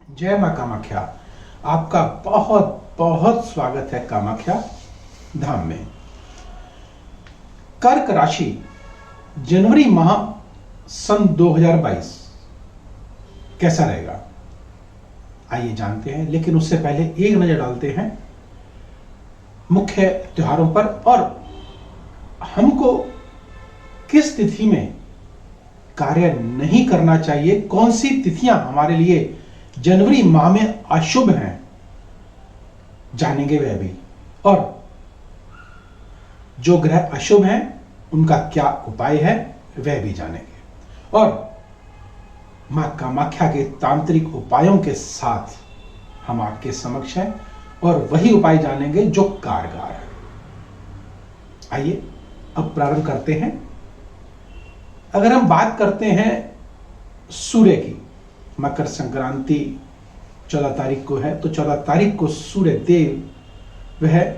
जय मां कामाख्या। आपका बहुत बहुत स्वागत है कामाख्या धाम में। कर्क राशि जनवरी माह सन 2022 कैसा रहेगा, आइए जानते हैं। लेकिन उससे पहले एक नजर डालते हैं मुख्य त्योहारों पर और हमको किस तिथि में कार्य नहीं करना चाहिए, कौन सी तिथियां हमारे लिए जनवरी माह में अशुभ हैं, जानेंगे वह भी। और जो ग्रह अशुभ हैं उनका क्या उपाय है वह भी जानेंगे। और मां कामाख्या के तांत्रिक उपायों के साथ हम आपके समक्ष हैं और वही उपाय जानेंगे जो कारगर है। आइए अब प्रारंभ करते हैं। अगर हम बात करते हैं सूर्य की, मकर संक्रांति 14 तारीख को है, तो 14 तारीख को सूर्य देव वह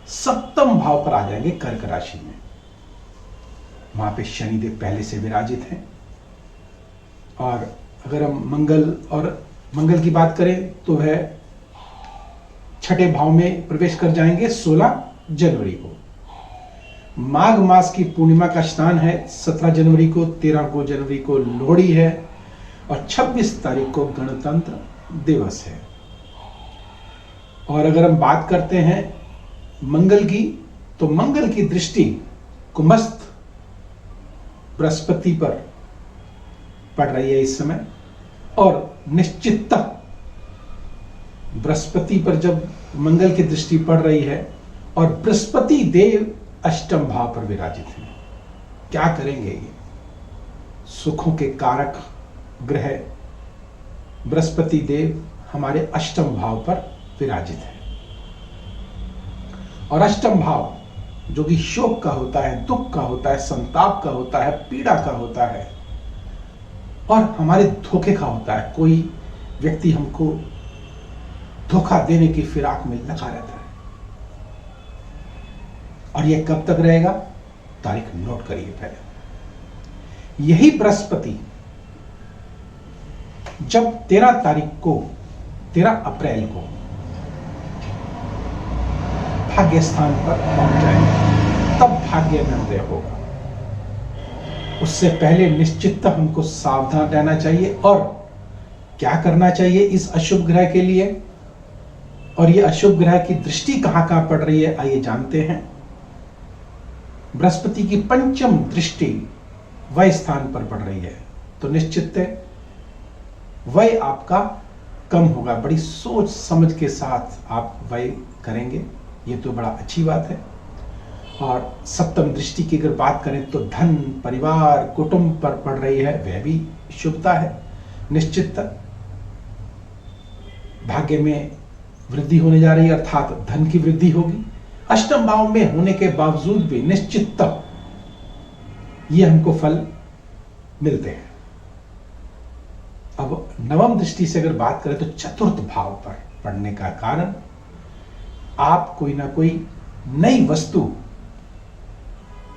सप्तम भाव पर आ जाएंगे कर्क राशि में। वहां पे शनिदेव पहले से विराजित हैं। और अगर हम मंगल की बात करें तो वह छठे भाव में प्रवेश कर जाएंगे 16 जनवरी को। माघ मास की पूर्णिमा का स्नान है 17 जनवरी को, 13 जनवरी को लोहड़ी है और 26 तारीख को गणतंत्र दिवस है। और अगर हम बात करते हैं मंगल की, तो मंगल की दृष्टि कुंभस्थ बृहस्पति पर पड़ रही है इस समय। और निश्चिततः बृहस्पति पर जब मंगल की दृष्टि पड़ रही है और बृहस्पति देव अष्टम भाव पर विराजित हैं, क्या करेंगे ये? सुखों के कारक ग्रह बृहस्पति देव हमारे अष्टम भाव पर विराजित है। और अष्टम भाव जो कि शोक का होता है, दुख का होता है, संताप का होता है, पीड़ा का होता है और हमारे धोखे का होता है। कोई व्यक्ति हमको धोखा देने की फिराक में लगा रहता है। और यह कब तक रहेगा? तारीख नोट करिए पहले। यही बृहस्पति जब 13 अप्रैल को भाग्य स्थान पर पहुंच जाएंगे, तब भाग्य में उदय होगा। उससे पहले निश्चित हमको सावधान रहना चाहिए। और क्या करना चाहिए इस अशुभ ग्रह के लिए, और ये अशुभ ग्रह की दृष्टि कहां कहां पड़ रही है, आइए जानते हैं। बृहस्पति की पंचम दृष्टि वय स्थान पर पड़ रही है, तो निश्चित वय आपका कम होगा। बड़ी सोच समझ के साथ आप वय करेंगे, ये तो बड़ा अच्छी बात है। और सप्तम दृष्टि की अगर बात करें तो धन, परिवार, कुटुंब पर पड़ रही है, वह भी शुभता है। निश्चित भाग्य में वृद्धि होने जा रही है, अर्थात धन की वृद्धि होगी। अष्टम भाव में होने के बावजूद भी निश्चित ये हमको फल मिलते हैं। अब नवम दृष्टि से अगर बात करें तो चतुर्थ भाव पर पड़ने का कारण आप कोई ना कोई नई वस्तु,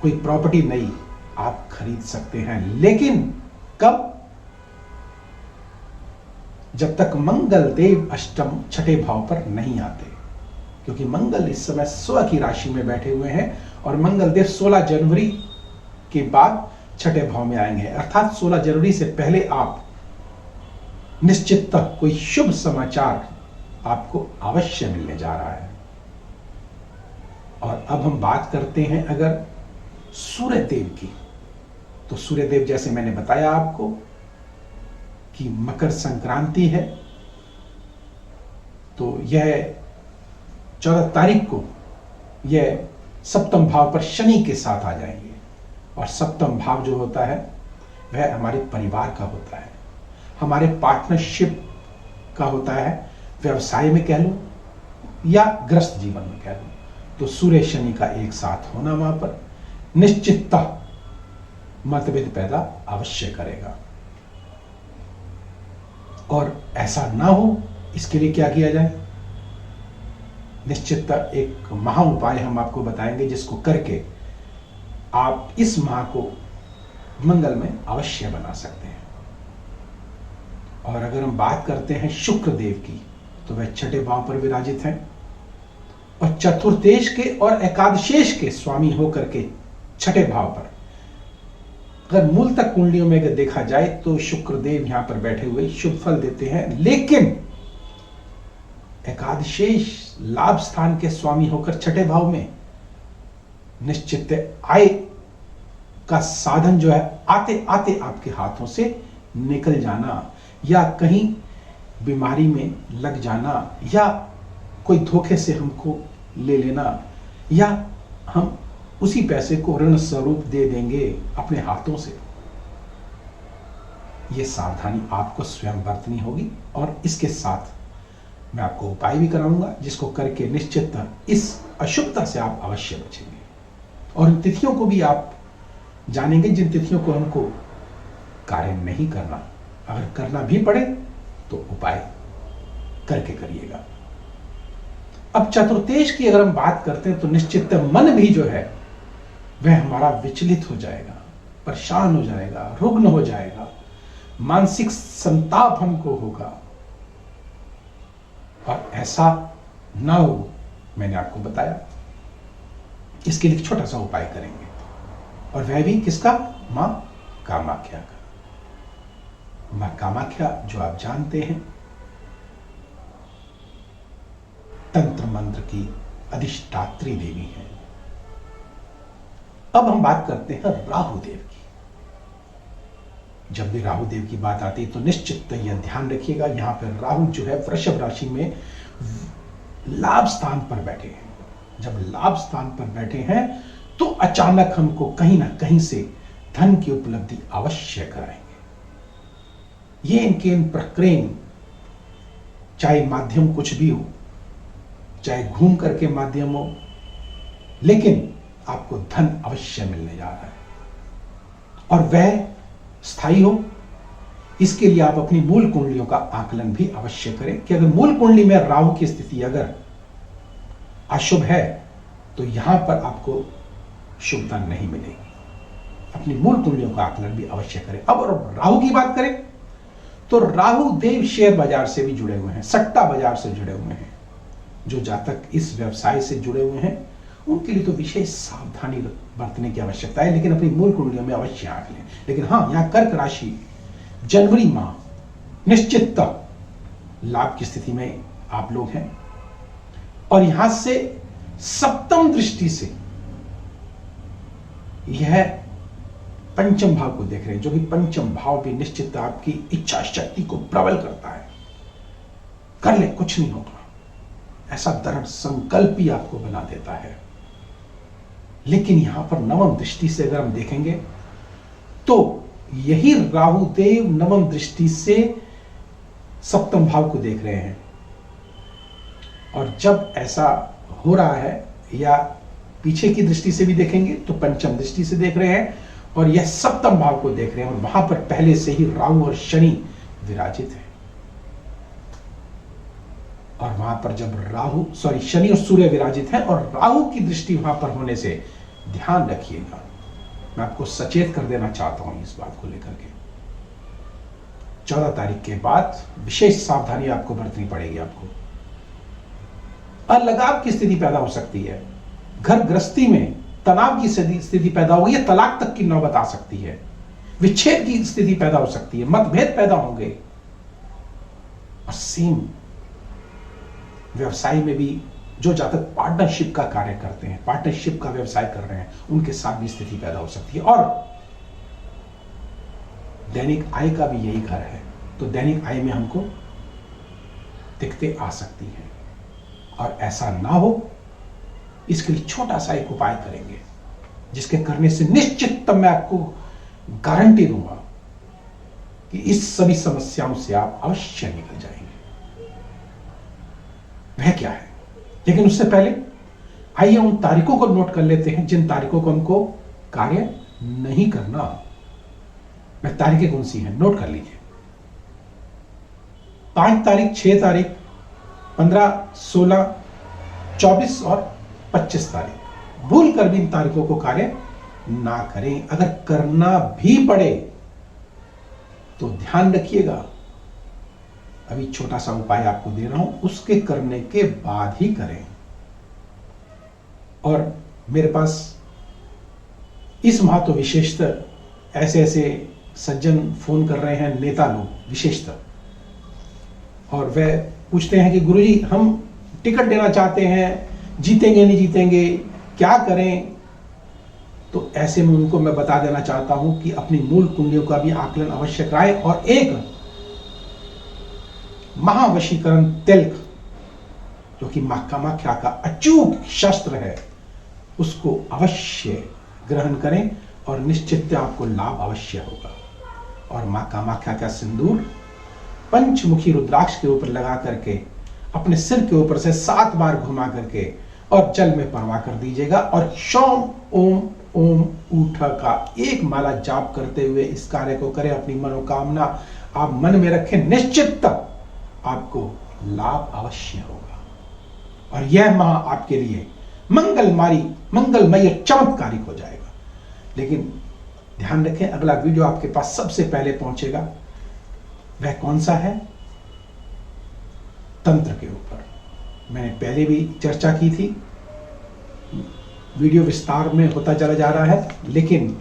कोई प्रॉपर्टी नई आप खरीद सकते हैं। लेकिन कब? जब तक मंगल देव अष्टम छठे भाव पर नहीं आते, क्योंकि मंगल इस समय स्व की राशि में बैठे हुए हैं और मंगल देव 16 जनवरी के बाद छठे भाव में आएंगे। अर्थात 16 जनवरी से पहले आप निश्चित कोई शुभ समाचार आपको अवश्य मिलने जा रहा है। और अब हम बात करते हैं अगर सूर्यदेव की, तो सूर्यदेव जैसे मैंने बताया आपको कि मकर संक्रांति है, तो यह 14 तारीख को यह सप्तम भाव पर शनि के साथ आ जाएंगे। और सप्तम भाव जो होता है वह हमारे परिवार का होता है, हमारे पार्टनरशिप का होता है, व्यवसाय में कह लो या गृहस्थ जीवन में कह लो। तो सूर्य शनि का एक साथ होना वहां पर निश्चिततः मतभेद पैदा अवश्य करेगा। और ऐसा ना हो इसके लिए क्या किया जाए? निश्चित एक महा उपाय हम आपको बताएंगे, जिसको करके आप इस माह को मंगल में अवश्य बना सकते हैं। और अगर हम बात करते हैं शुक्र देव की, तो वह छठे भाव पर विराजित हैं और चतुर्थेश के और एकादशेश के स्वामी होकर के छठे भाव पर। अगर मूल तक कुंडलियों में अगर देखा जाए तो शुक्रदेव यहां पर बैठे हुए शुभ फल देते हैं, लेकिन एकादशेश लाभ स्थान के स्वामी होकर छठे भाव में निश्चित आय का साधन जो है आते आते आपके हाथों से निकल जाना, या कहीं बीमारी में लग जाना, या कोई धोखे से हमको ले लेना, या हम उसी पैसे को ऋण स्वरूप दे देंगे अपने हाथों से। यह सावधानी आपको स्वयं बरतनी होगी और इसके साथ मैं आपको उपाय भी कराऊंगा, जिसको करके निश्चित इस अशुभता से आप अवश्य बचेंगे। और इन तिथियों को भी आप जानेंगे जिन तिथियों को हमको कार्य नहीं करना, अगर करना भी पड़े तो उपाय करके करिएगा। अब चतुर्थेश की अगर हम बात करते हैं तो निश्चित मन भी जो है वह हमारा विचलित हो जाएगा, परेशान हो जाएगा, रुग्ण हो जाएगा, मानसिक संताप हमको होगा। और ऐसा ना हो, मैंने आपको बताया, इसके लिए छोटा सा उपाय करेंगे, और वह भी किसका? मां कामाख्या का। मां कामाख्या जो आप जानते हैं तंत्र मंत्र की अधिष्ठात्री देवी है। अब हम बात करते हैं राहु देव की। जब भी राहु देव की बात आती है तो निश्चित यह ध्यान रखिएगा, यहां पर राहु जो है वृषभ राशि में लाभ स्थान पर बैठे हैं। जब लाभ स्थान पर बैठे हैं तो अचानक हमको कहीं ना कहीं से धन की उपलब्धि अवश्य कराएंगे। ये इनके इन प्रक्रिया, चाहे माध्यम कुछ भी हो, चाहे घूम करके माध्यम हो, लेकिन आपको धन अवश्य मिलने जा रहा है और वह स्थायी हो। इसके लिए आप अपनी मूल कुंडलियों का आकलन भी अवश्य करें कि अगर मूल कुंडली में राहु की स्थिति अगर अशुभ है तो यहां पर आपको शुभता नहीं मिलेगी। अपनी मूल कुंडलियों का आकलन भी अवश्य करें। अब राहु की बात करें तो राहु देव शेयर बाजार से भी जुड़े हुए हैं, सट्टा बाजार से जुड़े हुए हैं। जो जातक इस व्यवसाय से जुड़े हुए हैं उनके लिए तो विशेष सावधानी बरतने की आवश्यकता है, लेकिन अपनी मूल कुंडलियों में अवश्य आंक लें। लेकिन हाँ, यहां कर्क राशि जनवरी माह निश्चित लाभ की स्थिति में आप लोग हैं और यहां से सप्तम दृष्टि से यह पंचम भाव को देख रहे हैं, जो कि पंचम भाव भी निश्चित आपकी इच्छा शक्ति को प्रबल करता है। कर ले, कुछ नहीं होगा, ऐसा दृढ़ संकल्प ही आपको बना देता है। लेकिन यहां पर नवम दृष्टि से अगर हम देखेंगे तो यही राहु देव नवम दृष्टि से सप्तम भाव को देख रहे हैं। और जब ऐसा हो रहा है, या पीछे की दृष्टि से भी देखेंगे तो पंचम दृष्टि से देख रहे हैं और यह सप्तम भाव को देख रहे हैं, और वहां पर पहले से ही राहु और शनि विराजित है। और वहां पर जब शनि और सूर्य विराजित है और राहु की दृष्टि वहां पर होने से ध्यान रखिएगा, मैं आपको सचेत कर देना चाहता हूं इस बात को लेकर के। 14 तारीख के बाद विशेष सावधानी आपको बरतनी पड़ेगी। आपको अलगाव की स्थिति पैदा हो सकती है, घर गृहस्थी में तनाव की स्थिति पैदा होगी, या तलाक तक की नौबत आ सकती है, विच्छेद की स्थिति पैदा हो सकती है, मतभेद पैदा होंगे। और सेम व्यवसाय में भी जो जातक पार्टनरशिप का कार्य करते हैं, पार्टनरशिप का व्यवसाय कर रहे हैं, उनके साथ भी स्थिति पैदा हो सकती है। और दैनिक आय का भी यही घर है, तो दैनिक आय में हमको दिक्कतें आ सकती हैं। और ऐसा ना हो, इसके लिए छोटा सा एक उपाय करेंगे, जिसके करने से निश्चित मैं आपको गारंटी दूंगा कि इस सभी समस्याओं से आप अवश्य निकल जाएंगे। वह क्या है? लेकिन उससे पहले आइए उन तारीखों को नोट कर लेते हैं जिन तारीखों को हमको कार्य नहीं करना। वह तारीखें कौन सी हैं, नोट कर लीजिए। 5 तारीख, 6 तारीख, 15, 16, 24 और 25 तारीख। भूल कर भी इन तारीखों को कार्य ना करें। अगर करना भी पड़े तो ध्यान रखिएगा अभी छोटा सा उपाय आपको दे रहा हूं, उसके करने के बाद ही करें। और मेरे पास इस माह तो विशेषतः ऐसे ऐसे सज्जन फोन कर रहे हैं, नेता लोग विशेषतः, और वह पूछते हैं कि गुरुजी हम टिकट देना चाहते हैं, जीतेंगे नहीं जीतेंगे, क्या करें। तो ऐसे में उनको मैं बता देना चाहता हूं कि अपनी मूल कुंडलियों का भी आकलन अवश्य कराएं, और एक महावशीकरण तिलक जो कि मां कामाख्या का अचूक शस्त्र है, उसको अवश्य ग्रहण करें और निश्चित आपको लाभ अवश्य होगा। और मां कामाख्या का सिंदूर पंचमुखी रुद्राक्ष के ऊपर लगा करके अपने सिर के ऊपर से 7 बार घुमा करके और जल में परवा कर दीजिएगा, और शौम ओम ओम ऊठा का एक माला जाप करते हुए इस कार्य को करें। अपनी मनोकामना आप मन में रखें, निश्चित आपको लाभ अवश्य होगा। और यह माह आपके लिए मंगलमय चमत्कारिक हो जाएगा। लेकिन ध्यान रखें, अगला वीडियो आपके पास सबसे पहले पहुंचेगा, वह कौन सा है? तंत्र के ऊपर। मैंने पहले भी चर्चा की थी, वीडियो विस्तार में होता चला जा रहा है, लेकिन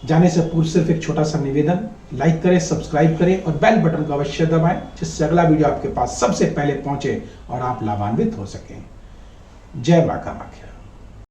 जाने से पूर्व सिर्फ एक छोटा सा निवेदन, लाइक करें, सब्सक्राइब करें और बेल बटन को अवश्य दबाएं, जिससे अगला वीडियो आपके पास सबसे पहले पहुंचे और आप लाभान्वित हो सकें। जय मां कामाख्या।